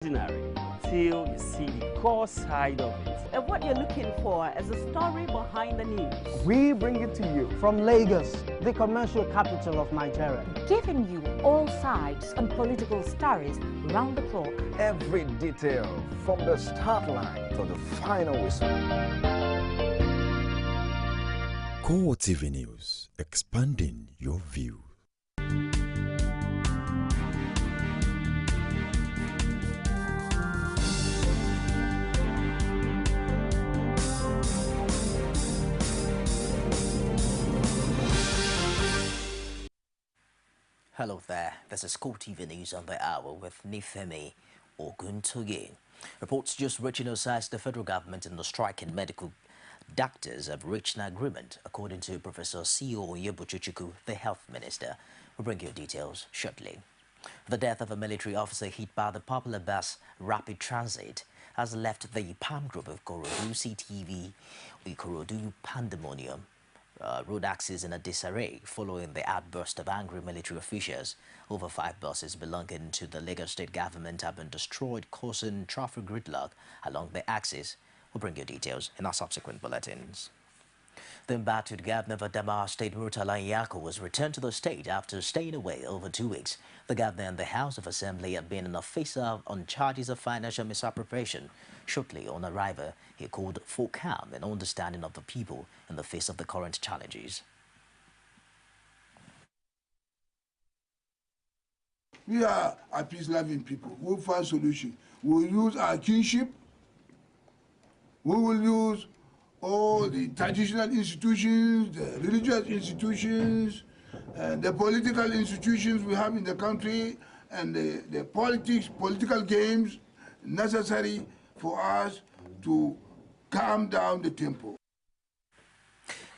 Ordinary till you see the core side of it. And what you're looking for is a story behind the news. We bring it to you from Lagos, the commercial capital of Nigeria. Giving you all sides and political stories round the clock. Every detail from the start line to the final whistle. CoreTV News, expanding your view. Hello there, this is CoreTV News on the Hour with Nifemi Oguntoye. Reports just reaching us as the federal government and the striking medical doctors have reached an agreement, according to Professor C.O. Yebuchuchuku, the health minister. We'll bring you details shortly. The death of a military officer hit by the popular bus Rapid Transit has left the PAM group of Korodu CTV, the Korodu Pandemonium. Road access in a disarray following the outburst of angry military officials. Over 5 buses belonging to the Lagos state government have been destroyed, causing traffic gridlock along the axis. We'll bring you details in our subsequent bulletins. The embattled governor of Adamawa State, Murtala Nyako, was returned to the state after staying away over 2 weeks. The governor and the House of Assembly have been in a face-off on charges of financial misappropriation. Shortly on arrival, he called for calm and understanding of the people in the face of the current challenges. We are a peace-loving people. We'll find solution. We'll use our kinship. We will use all the traditional institutions, the religious institutions, the political institutions we have in the country, and the political games necessary for us to calm down the tempo.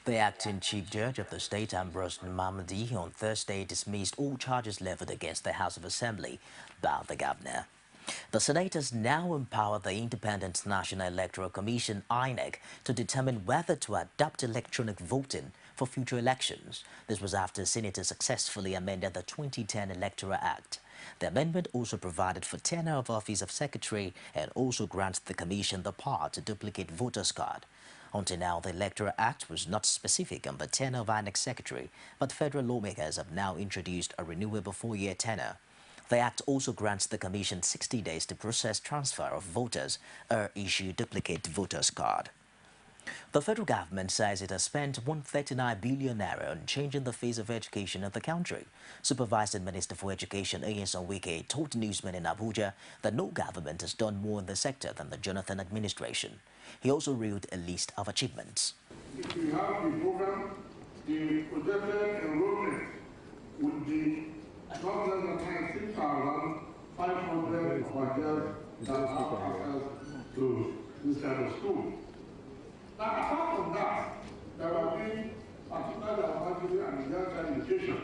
The acting chief judge of the state, Ambrose Mamadi, on Thursday dismissed all charges leveled against the House of Assembly by the governor. The senators now empower the Independent National Electoral Commission, INEC, to determine whether to adopt electronic voting for future elections. This was after senators successfully amended the 2010 Electoral Act. The amendment also provided for tenure of office of secretary and also grants the commission the power to duplicate voters' card. Until now, the Electoral Act was not specific on the tenure of INEC secretary, but federal lawmakers have now introduced a renewable 4-year tenure. The Act also grants the Commission 60 days to process transfer of voters or issue duplicate voters' card. The federal government says it has spent 139 billion naira on changing the face of education in the country. Supervising Minister for Education Nyesom Wike told newsmen in Abuja that no government has done more in the sector than the Jonathan administration. He also read a list of achievements. If you have the program, the projected enrollment would be 1,6,500 of our girls that have access to this kind of school. Now, apart from that, there will be particularly advantages and girls' education.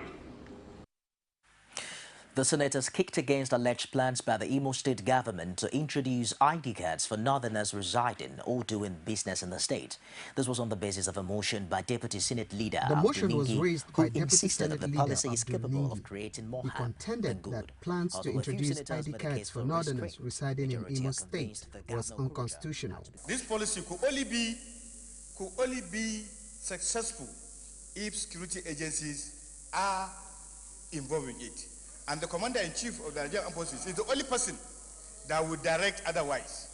The senators kicked against alleged plans by the Imo State government to introduce ID cards for northerners residing or doing business in the state. This was on the basis of a motion by Deputy Senate Leader The motion was raised by Deputy Senate Senate the policy is capable of creating more He harm contended than that good. plans to Although a few introduce senators ID made a cards case for for northerners restraint, residing in majority Imo are State convinced the was governor would unconstitutional. This policy could only be successful if security agencies are involved in it. And the Commander-in-Chief of the Nigerian Armed Forces is the only person that would direct otherwise.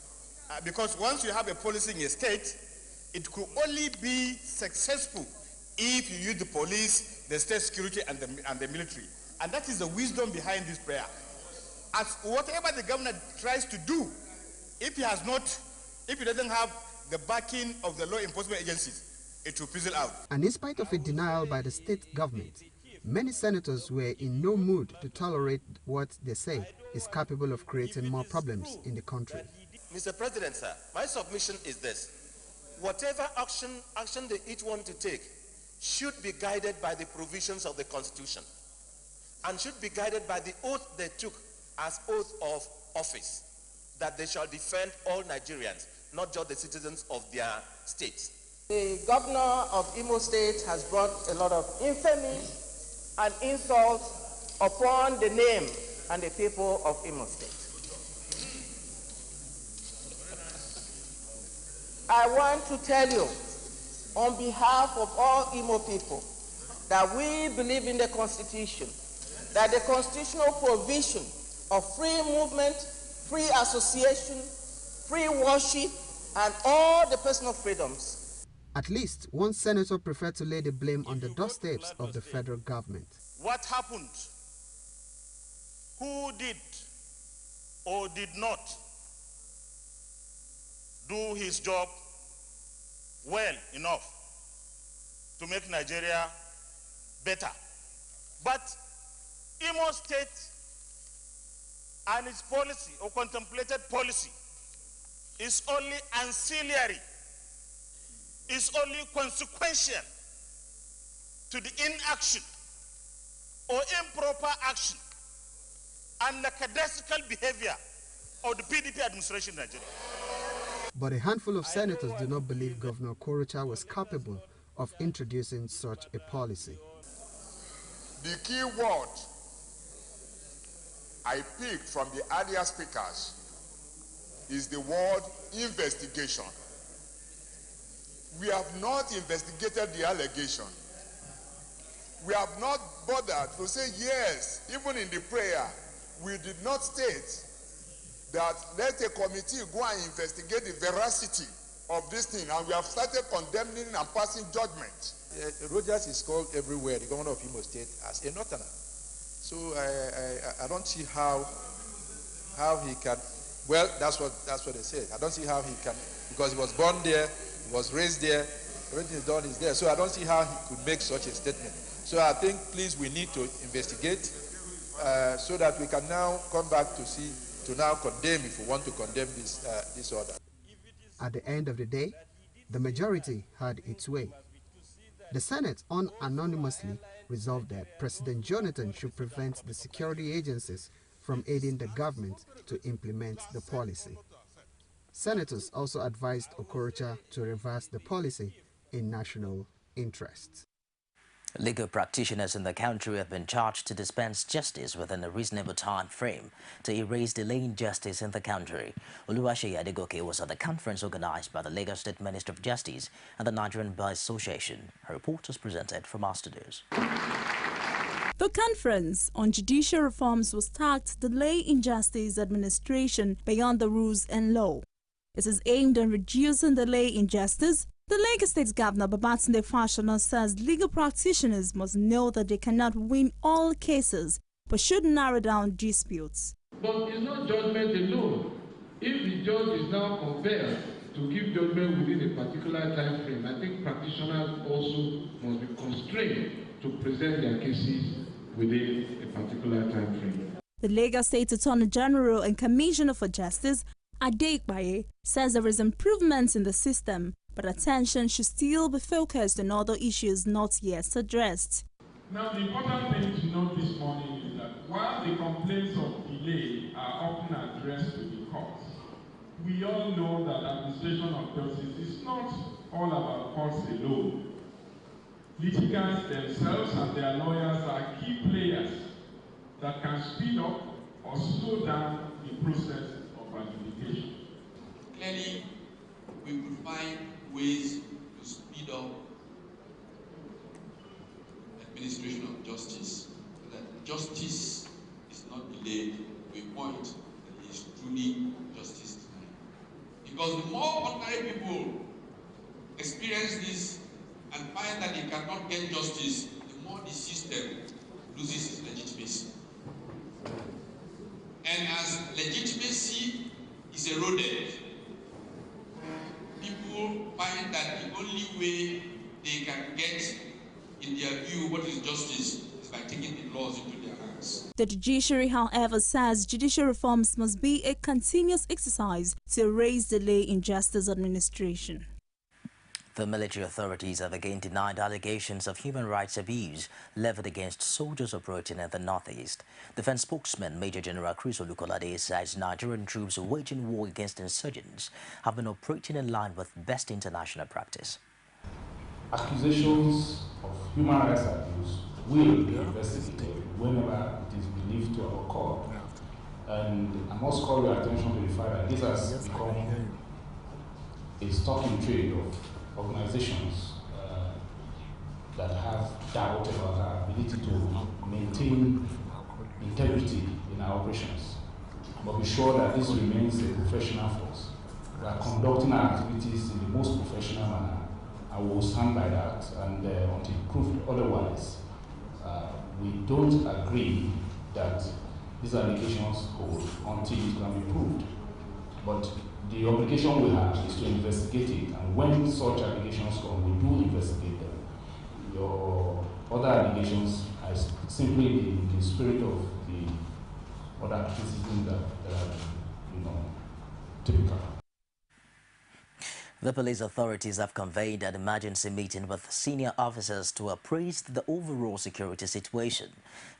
Because once you have a policy in a state, it could only be successful if you use the police, the state security, and the military. And that is the wisdom behind this prayer. As whatever the governor tries to do, if he doesn't have the backing of the law enforcement agencies, it will fizzle out. And in spite of a denial by the state government, many senators were in no mood to tolerate what they say is capable of creating more problems in the country. Mr. President, sir, my submission is this. Whatever action they each want to take should be guided by the provisions of the Constitution and should be guided by the oath they took as oath of office, that they shall defend all Nigerians, not just the citizens of their states. The governor of Imo State has brought a lot of infamy and insult upon the name and the people of Imo State. I want to tell you, on behalf of all Imo people, that we believe in the Constitution, that the constitutional provision of free movement, free association, free worship, and all the personal freedoms. At least one senator preferred to lay the blame on the doorsteps of the federal government. What happened? Who did or did not do his job well enough to make Nigeria better? But Imo State and its policy or contemplated policy is only ancillary, is only consequential to the inaction or improper action and lackadaisical behavior of the PDP administration in Nigeria. But a handful of senators do not believe Governor Okorocha was capable of introducing such a policy. The key word I picked from the earlier speakers is the word investigation. We have not investigated the allegation. We have not bothered to say yes, even in the prayer, we did not state that let a committee go and investigate the veracity of this thing, and we have started condemning and passing judgment. Rogers is called everywhere, the governor of Imo State, as a northerner. So I don't see how he can, well, that's what they said. I don't see how he can, because he was born there, he was raised there, everything is done is there. So I don't see how he could make such a statement. So I think, please, we need to investigate so that we can now come back to now condemn, if we want to condemn this order. At the end of the day, the majority had its way. The Senate unanimously resolved that President Jonathan should prevent the security agencies from aiding the government to implement the policy. Senators also advised Okorocha to reverse the policy in national interest. Legal practitioners in the country have been charged to dispense justice within a reasonable time frame to erase delaying justice in the country. Oluwaseyi Adegoke was at the conference organized by the Lagos State Minister of Justice and the Nigerian Bar Association. Her report is presented from our studios. The conference on judicial reforms was tagged Delay in Justice Administration Beyond the Rules and Law. It is aimed at reducing delay in justice. The Lagos State Governor Babatunde Fashola says legal practitioners must know that they cannot win all cases, but should narrow down disputes. But it's not judgment alone. If the judge is now compelled to give judgment within a particular time frame, I think practitioners also must be constrained to present their cases within a particular time frame. The Lagos State Attorney General and Commissioner for Justice, Adebaye, says there is improvements in the system, but attention should still be focused on other issues not yet addressed. Now, the important thing to note this morning is that while the complaints of delay are often addressed to the courts, we all know that administration of justice is not all about courts alone. Litigants themselves and their lawyers are key players that can speed up or slow down the process of adjudication. Clearly, we will find ways to speed up administration of justice, so that justice is not delayed to a point that is truly justice denied. Because the more ordinary people experience this and find that they cannot get justice, the more the system loses its legitimacy. And as legitimacy is eroded, people find that the only way they can get, in their view, what is justice is by taking the laws into their hands. The judiciary, however, says judicial reforms must be a continuous exercise to erase delay in justice administration. The military authorities have again denied allegations of human rights abuse leveled against soldiers operating in the northeast. Defense spokesman Major General Chris Olukolade says Nigerian troops waging war against insurgents have been operating in line with best international practice. Accusations of human rights abuse will be investigated whenever it is believed to have occurred. And I must call your attention to the fact that this has become a stock in trade of organizations that have doubt about our ability to maintain integrity in our operations. But be sure that this remains a professional force. We are conducting our activities in the most professional manner, and we will stand by that. And until proved otherwise, we don't agree that these allegations hold until it can be proved. But the obligation we have is to investigate it, and when such allegations come, we do investigate them. Your other allegations are simply the spirit of the other criticism that are, typical. The police authorities have convened an emergency meeting with senior officers to appraise the overall security situation.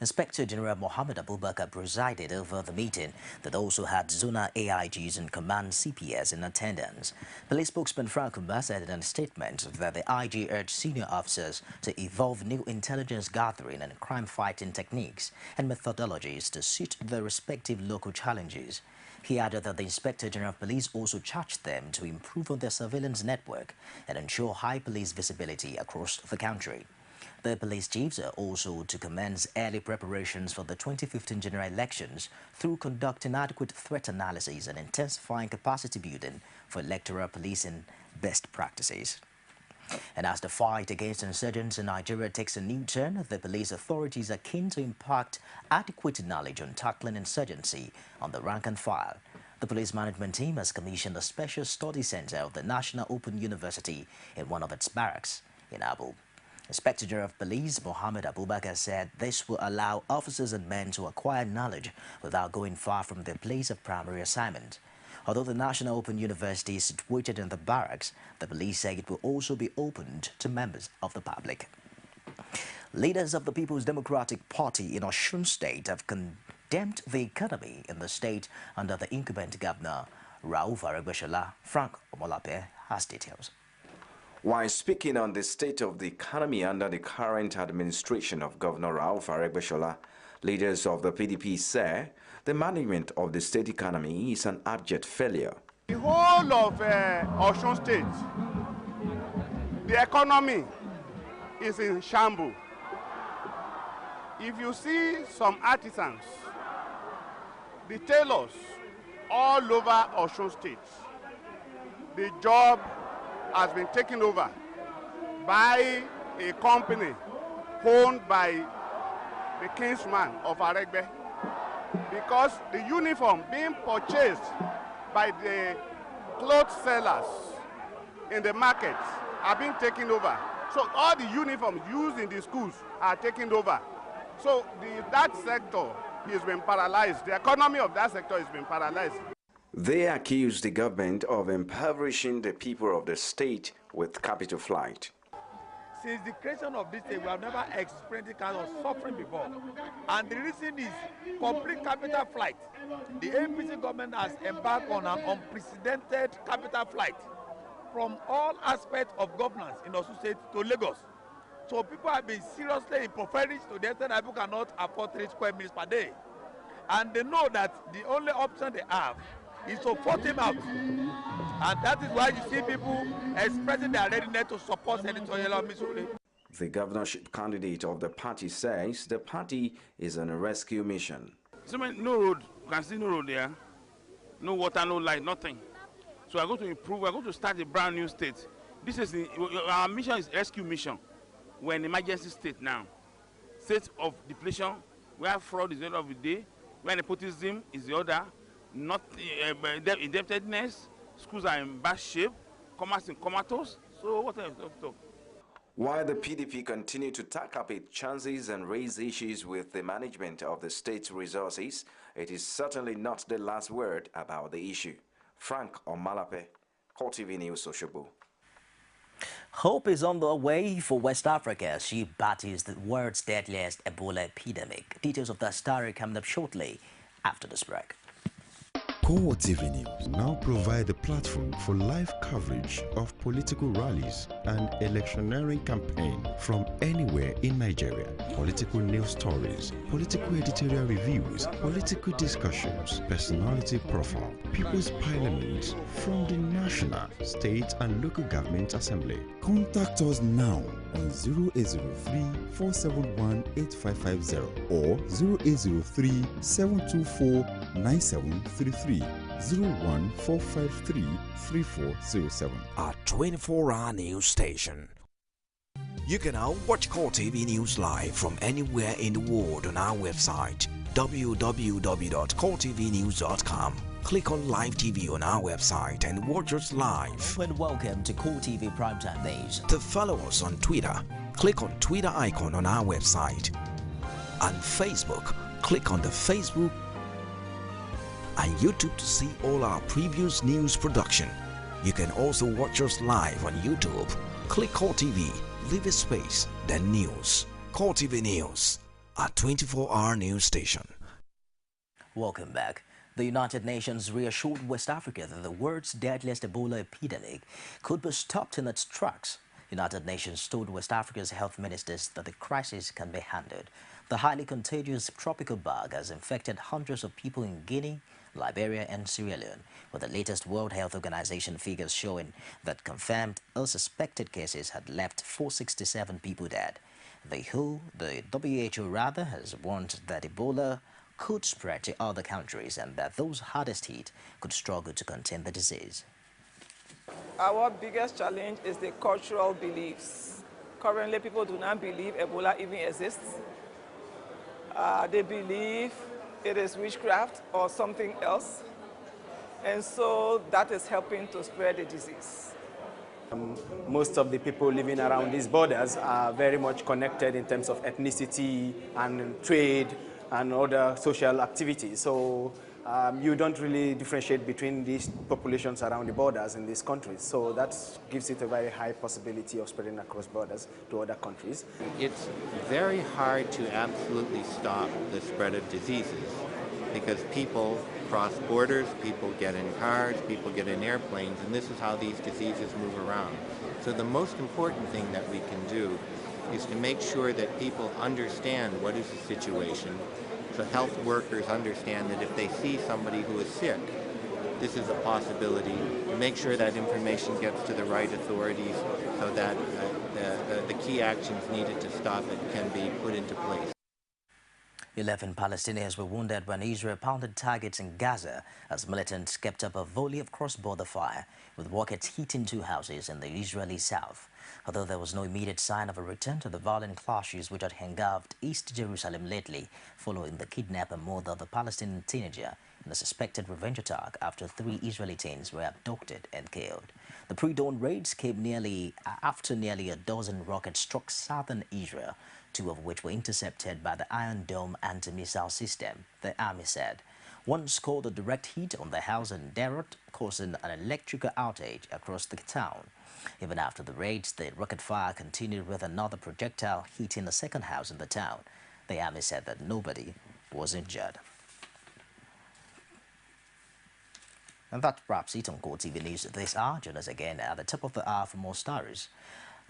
Inspector General Mohammed Abubakar presided over the meeting that also had zonal AIGs and command CPS in attendance. Police spokesman Frank Umba said in a statement that the IG urged senior officers to evolve new intelligence gathering and crime-fighting techniques and methodologies to suit their respective local challenges. He added that the Inspector General of Police also charged them to improve on their surveillance network and ensure high police visibility across the country. The police chiefs are also to commence early preparations for the 2015 general elections through conducting adequate threat analysis and intensifying capacity building for electoral policing best practices. And as the fight against insurgents in Nigeria takes a new turn, the police authorities are keen to impart adequate knowledge on tackling insurgency on the rank and file. The police management team has commissioned a special study center of the National Open University in one of its barracks in Abu. Inspector General of Police Mohammed Abubakar said this will allow officers and men to acquire knowledge without going far from their place of primary assignment. Although the National Open University is situated in the barracks, the police say it will also be opened to members of the public. Leaders of the People's Democratic Party in Osun State have condemned the economy in the state under the incumbent governor, Rauf Aregbesola. Frank Omolape has details. While speaking on the state of the economy under the current administration of Governor Rauf Aregbesola, leaders of the PDP say the management of the state economy is an abject failure. The whole of Osun State, the economy is in shambles. If you see some artisans, the tailors all over Osun State, the job has been taken over by a company owned by the kinsman of Aregbe, because the uniform being purchased by the clothes sellers in the markets are being taken over. So all the uniforms used in the schools are taken over. So that sector has been paralyzed. The economy of that sector has been paralyzed. They accuse the government of impoverishing the people of the state with capital flight. Since the creation of this state, we have never experienced this kind of suffering before. And the reason is complete capital flight. The APC government has embarked on an unprecedented capital flight from all aspects of governance in Osun State to Lagos. So people have been seriously impoverished to the extent that people cannot afford 3 square meters per day. And they know that the only option they have is to vote him out. And that is why you see people expressing their readiness to support Senator Yellow Missouri. The governorship candidate of the party says the party is on a rescue mission. So no road, you can see no road there, no water, no light, nothing. So we're going to improve, we're going to start a brand new state. This is our mission is rescue mission. We're in emergency state now. State of depletion, where fraud is the order of the day, where nepotism is the order, not indebtedness, schools are in bad shape, commerce in comatose. So what else to talk? While the PDP continue to tack up its chances and raise issues with the management of the state's resources, it is certainly not the last word about the issue. Frank Omalape, CoreTV News, Osogbo. Hope is on the way for West Africa as she battles the world's deadliest Ebola epidemic. Details of that story coming up shortly after this break. CoreTV News now provide a platform for live coverage of political rallies and electioneering campaign from anywhere in Nigeria. Political news stories, political editorial reviews, political discussions, personality profile, People's Parliament from the National, State and Local Government Assembly. Contact us now on 0803-471-8550 or 0803-724-9733. 01453-3407. Our 24-hour news station. You can now watch CoreTV News live from anywhere in the world on our website www.coretvnews.com. Click on Live TV on our website and watch us live. And welcome to CoreTV Primetime News. To follow us on Twitter, click on Twitter icon on our website. On Facebook, click on the Facebook and YouTube to see all our previous news production. You can also watch us live on YouTube. Click CoreTV, leave a space, then News. CoreTV News, our 24-hour news station. Welcome back. The United Nations reassured West Africa that the world's deadliest Ebola epidemic could be stopped in its tracks. United Nations told West Africa's health ministers that the crisis can be handled. The highly contagious tropical bug has infected hundreds of people in Guinea, Liberia and Sierra Leone, with the latest World Health Organization figures showing that confirmed or suspected cases had left 467 people dead. The WHO rather has warned that Ebola could spread to other countries and that those hardest hit could struggle to contain the disease. Our biggest challenge is the cultural beliefs. Currently, people do not believe Ebola even exists. They believe it is witchcraft or something else. And so that is helping to spread the disease. Most of the people living around these borders are very much connected in terms of ethnicity and trade and other social activities. So you don't really differentiate between these populations around the borders in these countries. So that gives it a very high possibility of spreading across borders to other countries. It's very hard to absolutely stop the spread of diseases because people cross borders, people get in cars, people get in airplanes, and this is how these diseases move around. So the most important thing that we can do is to make sure that people understand what is the situation. So health workers understand that if they see somebody who is sick, this is a possibility. To make sure that information gets to the right authorities so that the key actions needed to stop it can be put into place. 11 Palestinians were wounded when Israel pounded targets in Gaza as militants kept up a volley of cross-border fire, with rockets hitting two houses in the Israeli south. Although there was no immediate sign of a return to the violent clashes which had engulfed East Jerusalem lately, following the kidnap and murder of a Palestinian teenager in a suspected revenge attack after 3 Israeli teens were abducted and killed. The pre-dawn raids came after nearly a dozen rockets struck southern Israel, 2 of which were intercepted by the Iron Dome anti-missile system, the army said. One scored a direct hit on the house in Derot, causing an electrical outage across the town. Even after the raids, the rocket fire continued with another projectile hitting a second house in the town. The army said that nobody was injured. And that wraps it on CoreTV News this hour. Join us again at the top of the hour for more stories.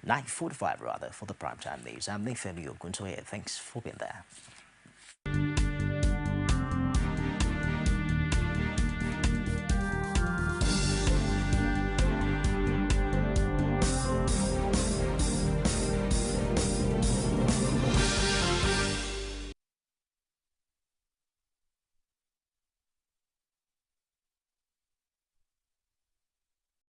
9:45 rather, for the primetime news. I'm Nifemi Oguntoye. Thanks for being there.